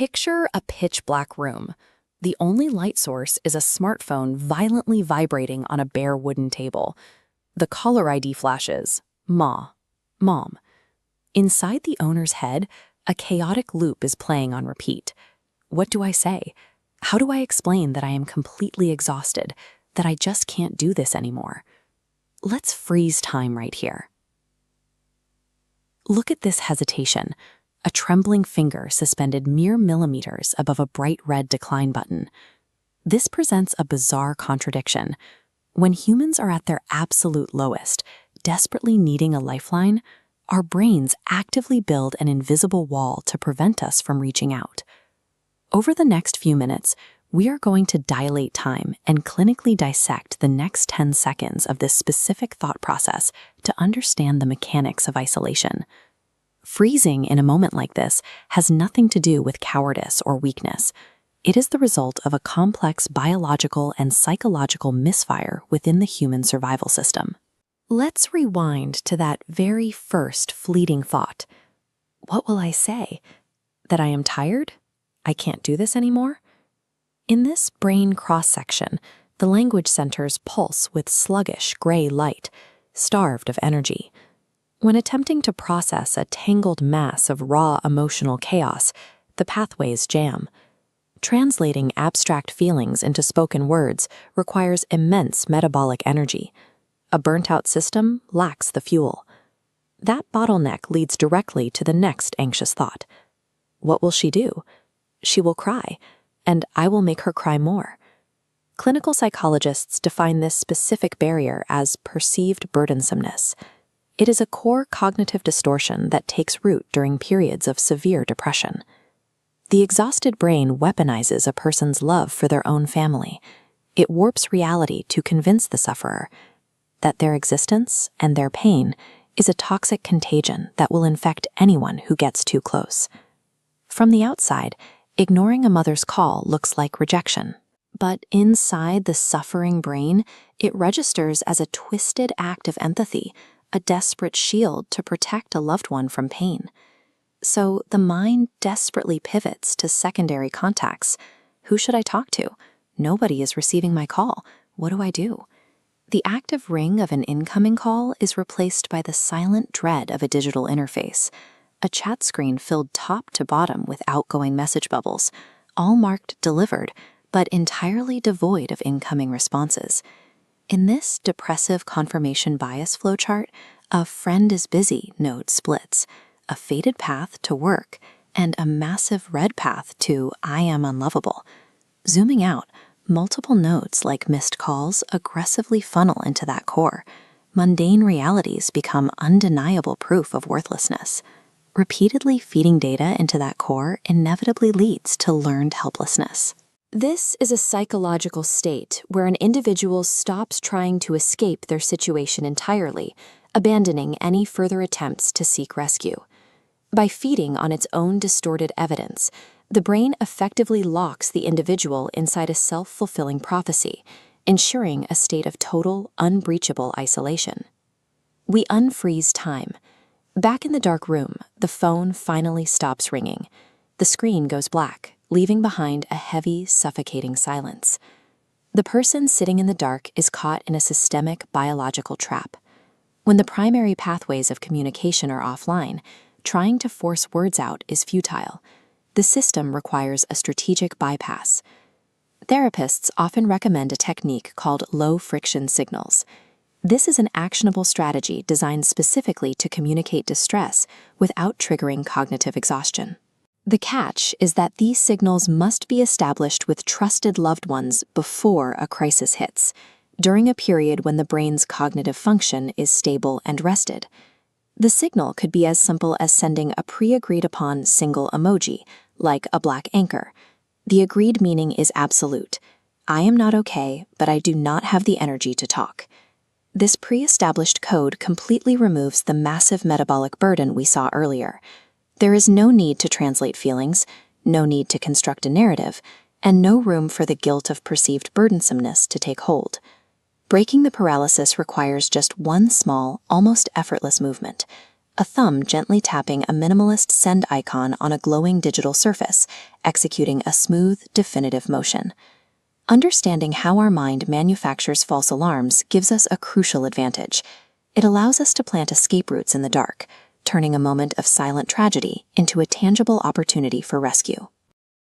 Picture a pitch-black room. The only light source is a smartphone violently vibrating on a bare wooden table. The caller ID flashes, Ma, Mom. Inside the owner's head, a chaotic loop is playing on repeat. What do I say? How do I explain that I am completely exhausted, that I just can't do this anymore? Let's freeze time right here. Look at this hesitation, a trembling finger suspended mere millimeters above a bright red decline button. This presents a bizarre contradiction. When humans are at their absolute lowest, desperately needing a lifeline, our brains actively build an invisible wall to prevent us from reaching out. Over the next few minutes, we are going to dilate time and clinically dissect the next 10 seconds of this specific thought process to understand the mechanics of isolation. Freezing in a moment like this has nothing to do with cowardice or weakness. It is the result of a complex biological and psychological misfire within the human survival system. Let's rewind to that very first fleeting thought. What will I say? That I am tired? I can't do this anymore? In this brain cross-section, the language centers pulse with sluggish gray light, starved of energy. When attempting to process a tangled mass of raw emotional chaos, the pathways jam. Translating abstract feelings into spoken words requires immense metabolic energy. A burnt-out system lacks the fuel. That bottleneck leads directly to the next anxious thought. What will she do? She will cry, and I will make her cry more. Clinical psychologists define this specific barrier as perceived burdensomeness. It is a core cognitive distortion that takes root during periods of severe depression. The exhausted brain weaponizes a person's love for their own family. It warps reality to convince the sufferer that their existence and their pain is a toxic contagion that will infect anyone who gets too close. From the outside, ignoring a mother's call looks like rejection. But inside the suffering brain, it registers as a twisted act of empathy, a desperate shield to protect a loved one from pain. So the mind desperately pivots to secondary contacts. Who should I talk to? Nobody is receiving my call. What do I do? The active ring of an incoming call is replaced by the silent dread of a digital interface. A chat screen filled top to bottom with outgoing message bubbles, all marked delivered, but entirely devoid of incoming responses. In this depressive confirmation bias flowchart, a friend is busy node splits, a faded path to work, and a massive red path to I am unlovable. Zooming out, multiple nodes like missed calls aggressively funnel into that core. Mundane realities become undeniable proof of worthlessness. Repeatedly feeding data into that core inevitably leads to learned helplessness. This is a psychological state where an individual stops trying to escape their situation entirely, abandoning any further attempts to seek rescue. By feeding on its own distorted evidence, the brain effectively locks the individual inside a self-fulfilling prophecy, ensuring a state of total, unbreachable isolation. We unfreeze time. Back in the dark room, the phone finally stops ringing. The screen goes black, leaving behind a heavy, suffocating silence. The person sitting in the dark is caught in a systemic biological trap. When the primary pathways of communication are offline, trying to force words out is futile. The system requires a strategic bypass. Therapists often recommend a technique called low-friction signals. This is an actionable strategy designed specifically to communicate distress without triggering cognitive exhaustion. The catch is that these signals must be established with trusted loved ones before a crisis hits, during a period when the brain's cognitive function is stable and rested. The signal could be as simple as sending a pre-agreed-upon single emoji, like a black anchor. The agreed meaning is absolute. I am not okay, but I do not have the energy to talk. This pre-established code completely removes the massive metabolic burden we saw earlier. There is no need to translate feelings, no need to construct a narrative, and no room for the guilt of perceived burdensomeness to take hold. Breaking the paralysis requires just one small, almost effortless movement, a thumb gently tapping a minimalist send icon on a glowing digital surface, executing a smooth, definitive motion. Understanding how our mind manufactures false alarms gives us a crucial advantage. It allows us to plant escape routes in the dark, turning a moment of silent tragedy into a tangible opportunity for rescue.